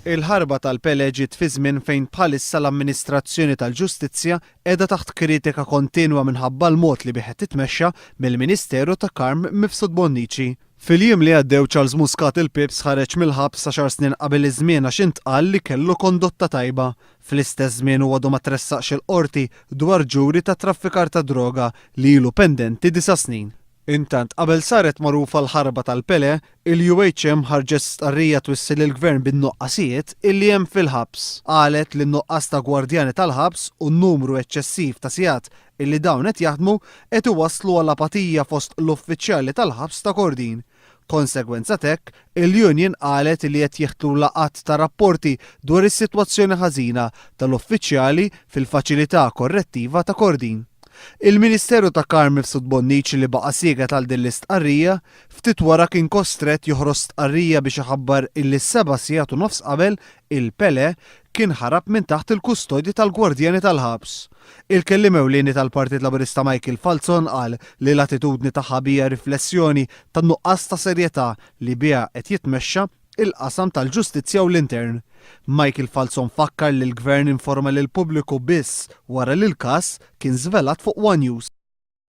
Il-ħarba tal-Pele ġiet fi żmien fejn bħalissa l-amministrazzjoni tal-Ġustizzja qiegħda taħt kritika kontinwa minħabba l-mod li bieħed titmexxa mill-Ministeru ta' Karm Mifsud Bonnici. Fil-jiem li għaddew Charles Muscat il-Pips ħareġ mill-ħabs 10 snin qabel iż-żmien għax intqal li kellu kondotta tajba. Fl-istess żmien huwa ma tressaqx il-qorti dwar ġuri ta' traffikar ta' droga li ilu pendenti 9 snin. Intant qabel saret magħrufa l-ħarba tal-Pele, il-UHM ħarġet stqarrija twissil il-Gvern bin-nuqqasijiet illi hemm fil-ħabs. Qalet li n-nuqqas ta' gwardjani tal-ħabs u n-numru eċċessiv ta' sigħat illi dawn qed jaħdmu qed iwasslu għal apatija fost l-uffiċjali tal-ħabs ta' Kordin. Konsegwenza tek, il-Union qalet li qed jieħdu laqat ta' rapporti dwar is-sitwazzjoni ħażina tal-uffiċjali fil-faċilità korrettiva ta' Kordin. Il-Ministeru ta' Karm Mifsud Bonnici li baqa' siega tal din l-istqarrija ftit wara kien kostret joħroġ stqarrija biex iħabbar illi 7 sigħat u nofs qabel il-Pele kien ħarab minn taħt il-kustodji tal-gwardjani tal-ħabs. Il-kellim ewlieni tal-Partit Laburista Michael Falzon qal li l-attitudni tagħha bija riflessjoni tan-nuqqas ta' serjetà li biha qed jitmexxa il-qasam tal-ġustizzja u l-intern. Michael Falzon fakkar li l-Gvern informa lil pubbliku biss wara li l-każ kien żvelat fuq One News.